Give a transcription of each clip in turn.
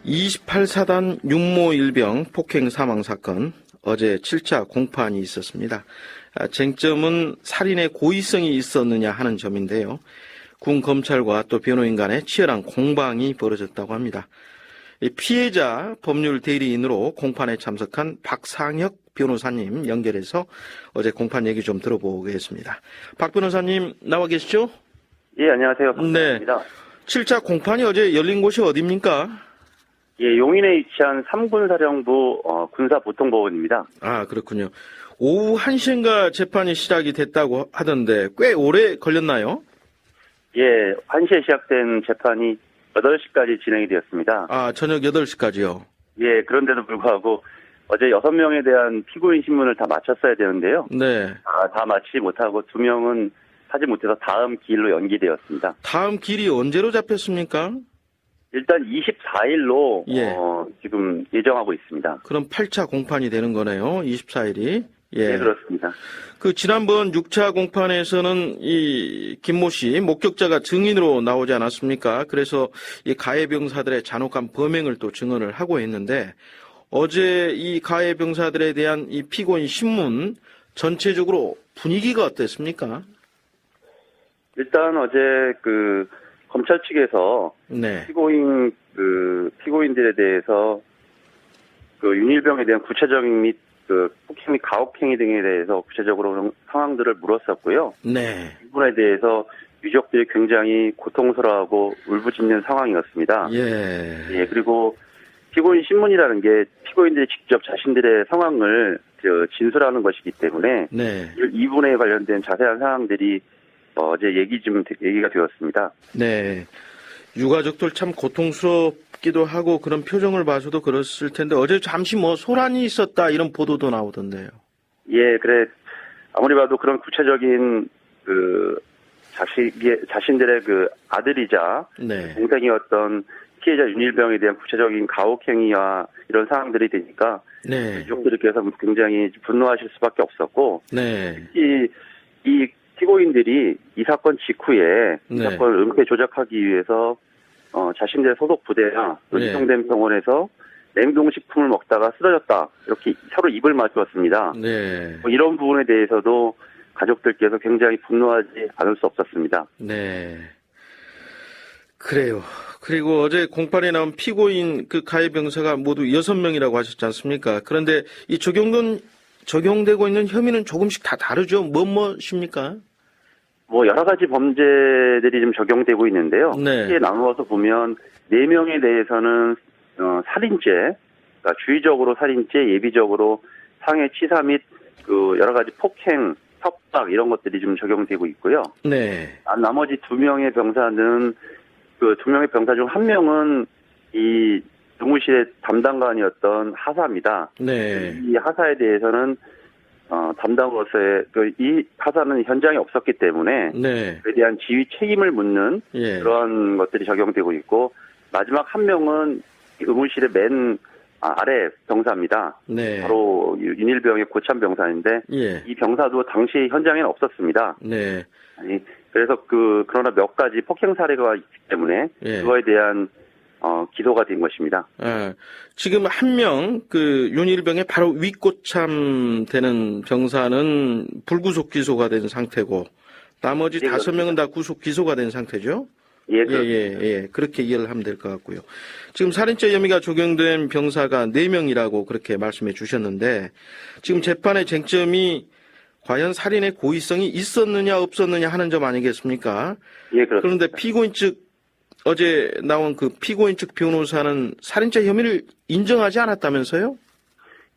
28사단 윤모일병 폭행 사망 사건, 어제 7차 공판이 있었습니다. 쟁점은 살인의 고의성이 있었느냐 하는 점인데요. 군 검찰과 또 변호인 간의 치열한 공방이 벌어졌다고 합니다. 피해자 법률 대리인으로 공판에 참석한 박상혁 변호사님 연결해서 어제 공판 얘기 좀 들어보겠습니다. 박 변호사님 나와 계시죠? 예, 안녕하세요. 네. 박상혁입니다. 7차 공판이 어제 열린 곳이 어디입니까? 예, 용인에 위치한 3군사령부 군사보통법원입니다. 아, 그렇군요. 오후 1시인가 재판이 시작이 됐다고 하던데 꽤 오래 걸렸나요? 예, 1시에 시작된 재판이 8시까지 진행이 되었습니다. 아, 저녁 8시까지요? 예, 그런데도 불구하고 어제 6명에 대한 피고인 신문을 다 마쳤어야 되는데요. 네. 다 마치지 못하고 2명은 하지 못해서 다음 기일로 연기되었습니다. 다음 길이 언제로 잡혔습니까? 일단 24일로 예. 지금 예정하고 있습니다. 그럼 8차 공판이 되는 거네요. 24일이. 예. 네, 그렇습니다. 그 지난번 6차 공판에서는 이 김모 씨 목격자가 증인으로 나오지 않았습니까? 그래서 이 가해 병사들의 잔혹한 범행을 또 증언을 하고 했는데 어제 이 가해 병사들에 대한 이 피고인 신문 전체적으로 분위기가 어땠습니까? 일단 어제 검찰 측에서 네. 피고인들에 대해서 윤일병에 대한 구체적인 및 폭행 및 가혹행위 등에 대해서 구체적으로 상황들을 물었었고요. 네. 이 부분에 대해서 유족들이 굉장히 고통스러워하고 울부짖는 상황이었습니다. 예. 예, 그리고 피고인 신문이라는 게 피고인들이 직접 자신들의 상황을 진술하는 것이기 때문에 네. 이 부분에 관련된 자세한 사항들이 어제 얘기가 되었습니다. 네. 유가족들 참 고통스럽기도 하고 그런 표정을 봐서도 그랬을 텐데 어제 잠시 소란이 있었다 이런 보도도 나오던데요. 예, 그래. 아무리 봐도 그런 구체적인 자신들의 아들이자 네. 동생이었던 피해자 윤일병에 대한 구체적인 가혹행위와 이런 상황들이 되니까 네. 유족들께서 굉장히 분노하실 수밖에 없었고 네. 이 피고인들이 이 사건 직후에 이 네. 사건을 은폐 조작하기 위해서 자신들의 소속 부대나 네. 이동된 병원에서 냉동식품을 먹다가 쓰러졌다 이렇게 서로 입을 맞추었습니다. 네. 이런 부분에 대해서도 가족들께서 굉장히 분노하지 않을 수 없었습니다. 네. 그래요. 그리고 어제 공판에 나온 피고인 가해 병사가 모두 6명이라고 하셨지 않습니까? 그런데 이 적용되고 있는 혐의는 조금씩 다 다르죠? 무엇입니까? 여러 가지 범죄들이 좀 적용되고 있는데요. 네. 크게 나누어서 보면 4명에 대해서는 살인죄, 그러니까 주의적으로 살인죄, 예비적으로 상해 치사 및 여러 가지 폭행, 협박 이런 것들이 좀 적용되고 있고요. 네. 나머지 2명의 병사는 2명의 병사 중 1명은 이 의무실의 담당관이었던 하사입니다. 네. 이 하사에 대해서는 담당으로서의 이 하사는 현장에 없었기 때문에 네. 그에 대한 지휘 책임을 묻는 예. 그런 것들이 적용되고 있고 마지막 1명은 의무실의 맨 아래 병사입니다. 네. 바로 윤일병의 고참 병사인데 예. 이 병사도 당시 현장에는 없었습니다. 네. 그래서 그러나 몇 가지 폭행 사례가 있기 때문에 예. 그거에 대한 기소가 된 것입니다. 지금 1명, 윤일병의 바로 윗고참 되는 병사는 불구속 기소가 된 상태고, 나머지 예, 5명은 다 구속 기소가 된 상태죠? 예, 예. 그렇게 이해를 하면 될 것 같고요. 지금 살인죄 혐의가 적용된 병사가 4명이라고 그렇게 말씀해 주셨는데, 지금 재판의 쟁점이 과연 살인의 고의성이 있었느냐, 없었느냐 하는 점 아니겠습니까? 예, 그렇습니다. 그런데 피고인 측, 어제 나온 피고인 측 변호사는 살인죄 혐의를 인정하지 않았다면서요?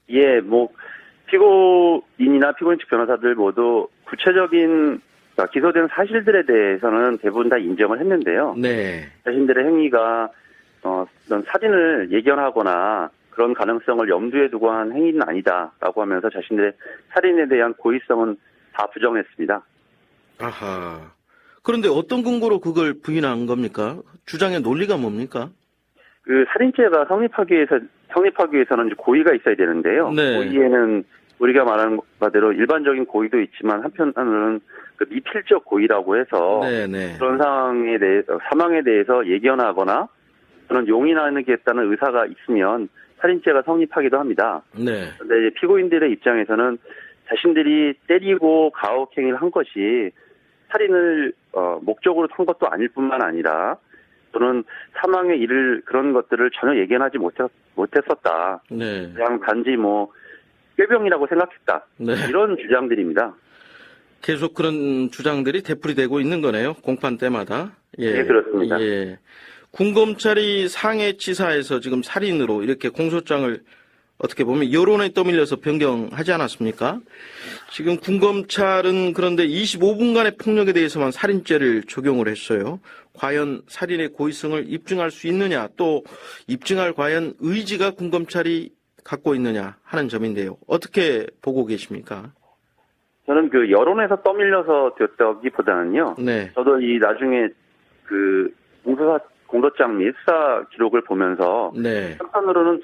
예, 피고인이나 피고인 측 변호사들 모두 구체적인 기소된 사실들에 대해서는 대부분 다 인정을 했는데요. 네. 자신들의 행위가 어떤 살인을 예견하거나 그런 가능성을 염두에 두고 한 행위는 아니다라고 하면서 자신들의 살인에 대한 고의성은 다 부정했습니다. 아하. 그런데 어떤 근거로 그걸 부인한 겁니까? 주장의 논리가 뭡니까? 살인죄가 성립하기 위해서는 이제 고의가 있어야 되는데요. 네. 고의에는 우리가 말하는 바대로 일반적인 고의도 있지만 한편으로는 미필적 고의라고 해서 네네. 그런 사망에 대해서 예견하거나 저는 용인하겠다는 의사가 있으면 살인죄가 성립하기도 합니다. 네. 그런데 피고인들의 입장에서는 자신들이 때리고 가혹행위를 한 것이 살인을 목적으로 한 것도 아닐 뿐만 아니라 또는 사망에 이를 그런 것들을 전혀 예견하지 못했었다. 네. 그냥 단지 꾀병이라고 생각했다. 네. 이런 주장들입니다. 계속 그런 주장들이 되풀이되고 있는 거네요. 공판 때마다. 예. 네, 그렇습니다. 예. 군검찰이 상해치사에서 지금 살인으로 이렇게 공소장을 어떻게 보면 여론에 떠밀려서 변경하지 않았습니까? 지금 군검찰은 그런데 25분간의 폭력에 대해서만 살인죄를 적용을 했어요. 과연 살인의 고의성을 입증할 수 있느냐, 또 입증할 과연 의지가 군검찰이 갖고 있느냐 하는 점인데요. 어떻게 보고 계십니까? 저는 여론에서 떠밀려서 됐다기보다는요. 네. 저도 이 나중에 공소장 및 수사 기록을 보면서 네. 한편으로는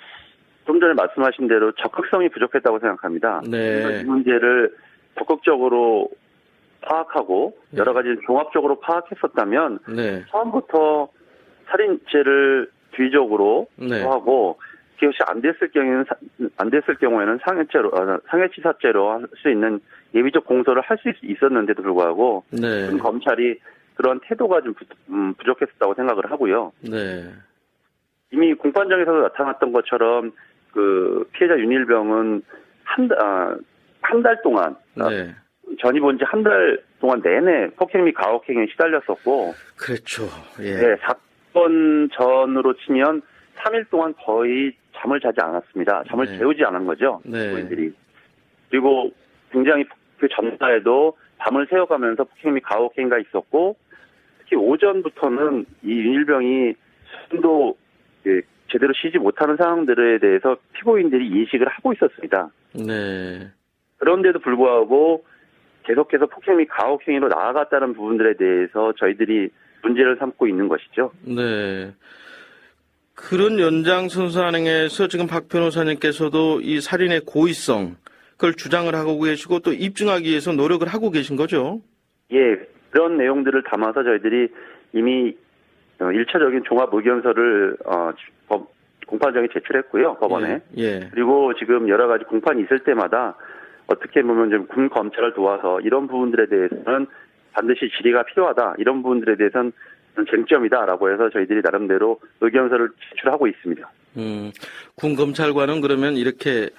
좀 전에 말씀하신 대로 적극성이 부족했다고 생각합니다. 네. 이 문제를 적극적으로 파악하고 여러 가지 종합적으로 파악했었다면 네. 처음부터 살인죄를 뒤적으로 네. 하고 그것이 안 됐을 경우에는 상해치사죄로 할 수 있는 예비적 공소를 할 수 있었는데도 불구하고 네. 검찰이 그런 태도가 좀 부족했었다고 생각을 하고요. 네. 이미 공판장에서도 나타났던 것처럼 피해자 윤일병은 한 달 동안 네. 전입 온 지 한 달 동안 내내 폭행 및 가혹행위에 시달렸었고 그렇죠. 예. 네, 사건 전으로 치면 3일 동안 거의 잠을 자지 않았습니다. 잠을 네. 재우지 않은 거죠. 네. 고인들이. 그리고 굉장히 그 전날에도 밤을 새워가면서 폭행 및 가혹행위가 있었고 특히 오전부터는 이 윤일병이 숨도 제대로 쉬지 못하는 상황들에 대해서 피고인들이 인식을 하고 있었습니다. 네. 그런데도 불구하고 계속해서 폭행 및 가혹행위로 나아갔다는 부분들에 대해서 저희들이 문제를 삼고 있는 것이죠. 네. 그런 연장선상에서 지금 박 변호사님께서도 이 살인의 고의성, 그걸 주장을 하고 계시고 또 입증하기 위해서 노력을 하고 계신 거죠? 예, 그런 내용들을 담아서 저희들이 이미 1차적인 종합 의견서를 공판장에 제출했고요, 법원에. 예. 예. 그리고 지금 여러 가지 공판이 있을 때마다 어떻게 보면 좀 군 검찰을 도와서 이런 부분들에 대해서는 반드시 질의가 필요하다. 이런 부분들에 대해서는 쟁점이다라고 해서 저희들이 나름대로 의견서를 제출하고 있습니다. 군 검찰과는 그러면 이렇게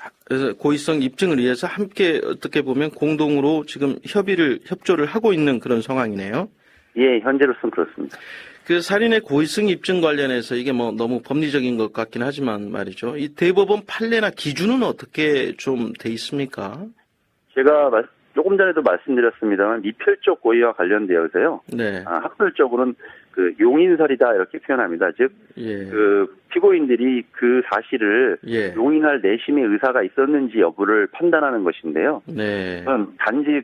고의성 입증을 위해서 함께 어떻게 보면 공동으로 지금 협조를 하고 있는 그런 상황이네요. 예, 현재로서는 그렇습니다. 그 살인의 고의성 입증 관련해서 이게 너무 법리적인 것 같긴 하지만 말이죠. 이 대법원 판례나 기준은 어떻게 좀 돼 있습니까? 제가 조금 전에도 말씀드렸습니다만 미필적 고의와 관련되어서요. 네. 학술적으로는 용인설이다 이렇게 표현합니다. 즉, 예. 피고인들이 그 사실을 예. 용인할 내심의 의사가 있었는지 여부를 판단하는 것인데요. 네. 단지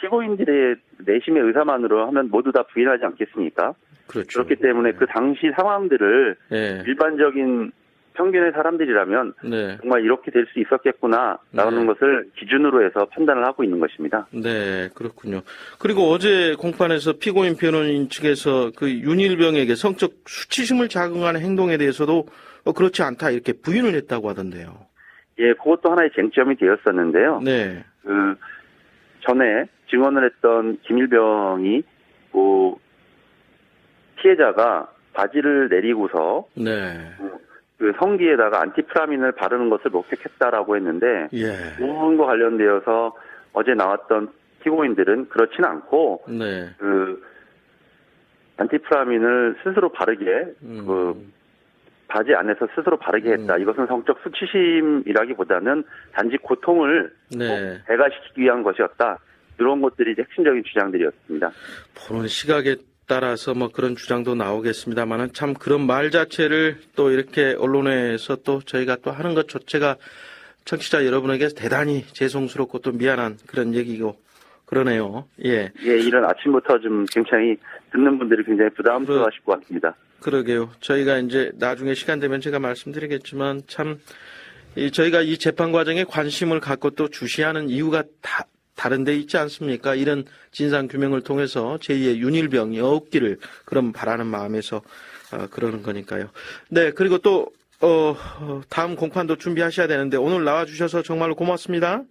피고인들의 내심의 의사만으로 하면 모두 다 부인하지 않겠습니까? 그렇죠. 그렇기 때문에 그 당시 상황들을 예. 일반적인 평균의 사람들이라면 네. 정말 이렇게 될 수 있었겠구나라는 것을 기준으로 해서 판단을 하고 있는 것입니다. 네, 그렇군요. 그리고 어제 공판에서 피고인 변호인 측에서 그 윤일병에게 성적 수치심을 자극하는 행동에 대해서도 그렇지 않다 이렇게 부인을 했다고 하던데요. 예, 그것도 하나의 쟁점이 되었었는데요. 네. 전에 증언을 했던 김일병이 피해자가 바지를 내리고서 네. 성기에다가 안티프라민을 바르는 것을 목격했다라고 했는데 예. 그 부분과 관련되어서 어제 나왔던 피고인들은 그렇지는 않고 네. 안티프라민을 스스로 바르게 바지 안에서 스스로 바르게 했다. 이것은 성적 수치심이라기보다는 단지 고통을 네. 배가시키기 위한 것이었다. 이런 것들이 핵심적인 주장들이었습니다. 보는 시각에 따라서 그런 주장도 나오겠습니다만은 참 그런 말 자체를 또 이렇게 언론에서 또 저희가 또 하는 것 자체가 청취자 여러분에게 대단히 죄송스럽고 또 미안한 그런 얘기고 그러네요. 예. 예, 이런 아침부터 좀 굉장히 듣는 분들이 굉장히 부담스러워하실 것 같습니다. 그러게요. 저희가 이제 나중에 시간 되면 제가 말씀드리겠지만 참 저희가 이 재판 과정에 관심을 갖고 또 주시하는 이유가 다른 데 있지 않습니까? 이런 진상규명을 통해서 제2의 윤일병이 없기를 그런 바라는 마음에서 그러는 거니까요. 네, 그리고 또 다음 공판도 준비하셔야 되는데 오늘 나와주셔서 정말로 고맙습니다.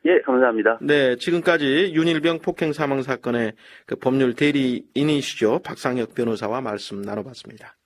예, 감사합니다. 네, 지금까지 윤일병 폭행 사망 사건의 그 법률 대리인이시죠. 박상혁 변호사와 말씀 나눠봤습니다.